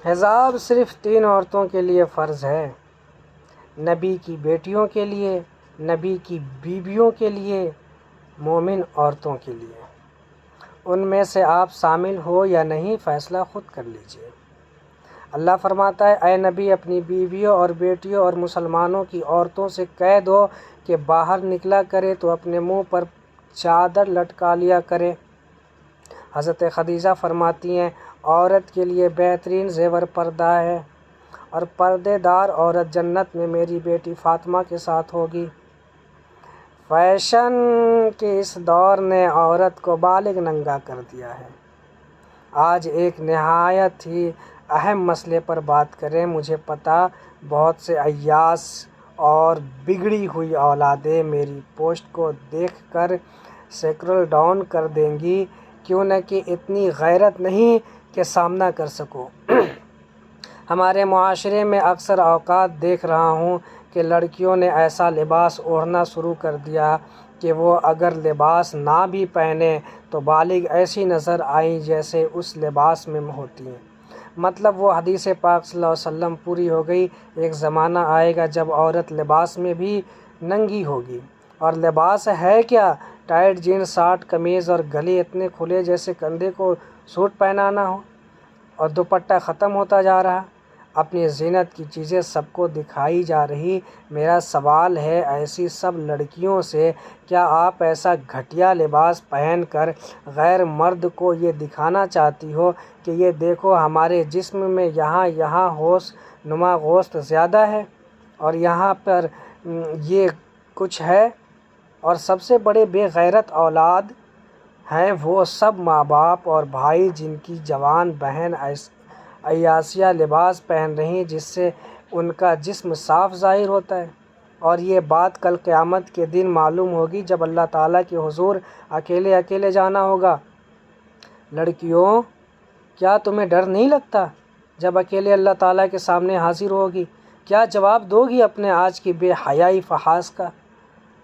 حجاب صرف 3 عورتوں کے لیے فرض ہے، نبی کی بیٹیوں کے لیے، نبی کی بیویوں کے لیے، مومن عورتوں کے لیے۔ ان میں سے آپ شامل ہو یا نہیں فیصلہ خود کر لیجئے۔ اللہ فرماتا ہے، اے نبی اپنی بیویوں اور بیٹیوں اور مسلمانوں کی عورتوں سے کہہ دو کہ باہر نکلا کرے تو اپنے منہ پر چادر لٹکا لیا کرے۔ حضرت خدیجہ فرماتی ہیں، عورت کے لیے بہترین زیور پردہ ہے اور پردے دار عورت جنت میں میری بیٹی فاطمہ کے ساتھ ہوگی۔ فیشن کے اس دور نے عورت کو بالغ ننگا کر دیا ہے۔ آج ایک نہایت ہی اہم مسئلے پر بات کریں۔ مجھے پتہ بہت سے عیاش اور بگڑی ہوئی اولادیں میری پوسٹ کو دیکھ کر سکرول ڈاؤن کر دیں گی، کیوں نہ کہ اتنی غیرت نہیں کہ سامنا کر سکوں۔ ہمارے معاشرے میں اکثر اوقات دیکھ رہا ہوں کہ لڑکیوں نے ایسا لباس اوڑھنا شروع کر دیا کہ وہ اگر لباس نہ بھی پہنیں تو بالغ ایسی نظر آئیں جیسے اس لباس میں ہوتی ہیں۔ مطلب وہ حدیث پاک صلی اللہ علیہ وسلم پوری ہو گئی۔ ایک زمانہ آئے گا جب عورت لباس میں بھی ننگی ہوگی، اور لباس ہے کیا؟ ٹائٹ جینز، شارٹ قمیض اور گلے اتنے کھلے جیسے کندھے کو سوٹ پہنانا ہو، اور دوپٹہ ختم ہوتا جا رہا، اپنی زینت کی چیزیں سب کو دکھائی جا رہی۔ میرا سوال ہے ایسی سب لڑکیوں سے، کیا آپ ایسا گھٹیا لباس پہن کر غیر مرد کو یہ دکھانا چاہتی ہو کہ یہ دیکھو ہمارے جسم میں یہاں ہوش نما گوشت زیادہ ہے اور یہاں پر یہ کچھ ہے؟ اور سب سے بڑے بے غیرت اولاد ہیں وہ سب ماں باپ اور بھائی جن کی جوان بہن عیاشیہ لباس پہن رہی جس سے ان کا جسم صاف ظاہر ہوتا ہے، اور یہ بات کل قیامت کے دن معلوم ہوگی جب اللہ تعالیٰ کے حضور اکیلے جانا ہوگا۔ لڑکیوں، کیا تمہیں ڈر نہیں لگتا جب اکیلے اللہ تعالیٰ کے سامنے حاضر ہوگی؟ کیا جواب دو گی اپنے آج کی بے حیائی فحاش کا؟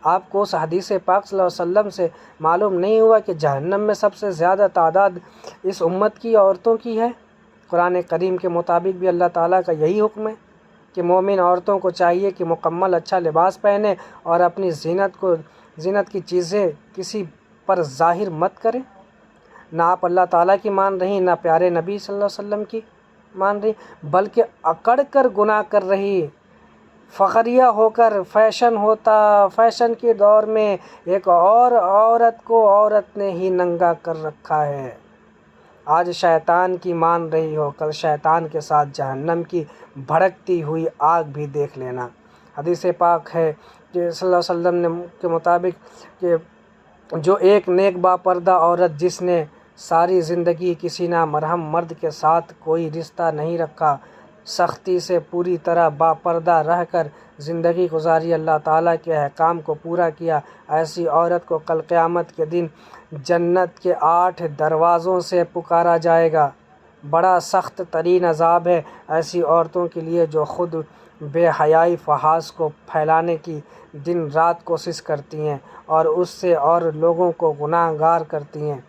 آپ کو اس حدیث پاک صلی اللہ علیہ وسلم سے معلوم نہیں ہوا کہ جہنم میں سب سے زیادہ تعداد اس امت کی عورتوں کی ہے؟ قرآن کریم کے مطابق بھی اللہ تعالیٰ کا یہی حکم ہے کہ مومن عورتوں کو چاہیے کہ مکمل اچھا لباس پہنیں اور اپنی زینت کی چیزیں کسی پر ظاہر مت کریں۔ نہ آپ اللہ تعالیٰ کی مان رہی، نہ پیارے نبی صلی اللہ علیہ وسلم کی مان رہی، بلکہ اکڑ کر گناہ کر رہی، فخریہ ہو کر فیشن کے دور میں ایک اور عورت کو عورت نے ہی ننگا کر رکھا ہے۔ آج شیطان کی مان رہی ہو، کل شیطان کے ساتھ جہنم کی بھڑکتی ہوئی آگ بھی دیکھ لینا۔ حدیث پاک ہے کہ صلی اللہ علیہ وسلم کے مطابق کہ جو ایک نیک با پردہ عورت جس نے ساری زندگی کسی نامحرم مرد کے ساتھ کوئی رشتہ نہیں رکھا، سختی سے پوری طرح با پردہ رہ کر زندگی گزاری، اللہ تعالیٰ کے احکام کو پورا کیا، ایسی عورت کو کل قیامت کے دن جنت کے 8 دروازوں سے پکارا جائے گا۔ بڑا سخت ترین عذاب ہے ایسی عورتوں کے لیے جو خود بے حیائی فحاش کو پھیلانے کی دن رات کوشش کرتی ہیں اور اس سے اور لوگوں کو گناہ گار کرتی ہیں۔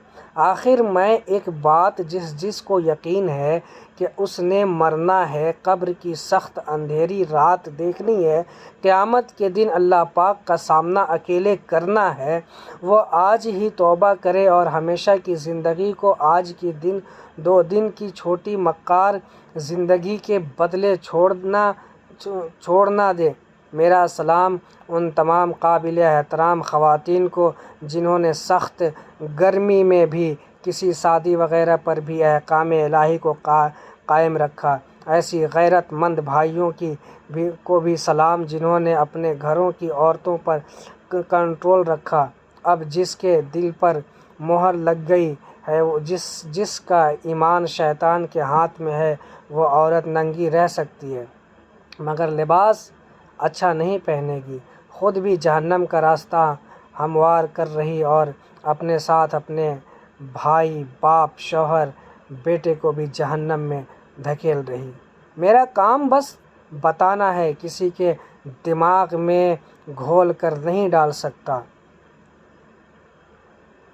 آخر میں ایک بات جس کو یقین ہے کہ اس نے مرنا ہے، قبر کی سخت اندھیری رات دیکھنی ہے، قیامت کے دن اللہ پاک کا سامنا اکیلے کرنا ہے، وہ آج ہی توبہ کرے اور ہمیشہ کی زندگی کو آج کی 2 دن کی چھوٹی مکار زندگی کے بدلے چھوڑ نہ دے۔ میرا سلام ان تمام قابل احترام خواتین کو جنہوں نے سخت گرمی میں بھی کسی شادی وغیرہ پر بھی احکام الہی کو قائم رکھا۔ ایسی غیرت مند بھائیوں کو بھی سلام جنہوں نے اپنے گھروں کی عورتوں پر کنٹرول رکھا۔ اب جس کے دل پر مہر لگ گئی ہے، جس کا ایمان شیطان کے ہاتھ میں ہے، وہ عورت ننگی رہ سکتی ہے مگر لباس اچھا نہیں پہنے گی، خود بھی جہنم کا راستہ ہموار کر رہی اور اپنے ساتھ اپنے بھائی، باپ، شوہر، بیٹے کو بھی جہنم میں دھکیل رہی۔ میرا کام بس بتانا ہے، کسی کے دماغ میں گھول کر نہیں ڈال سکتا۔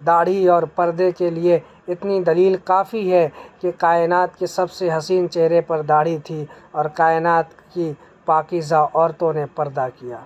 داڑھی اور پردے کے لیے اتنی دلیل کافی ہے کہ کائنات کے سب سے حسین چہرے پر داڑھی تھی اور کائنات کی پاکیزہ عورتوں نے پردہ کیا۔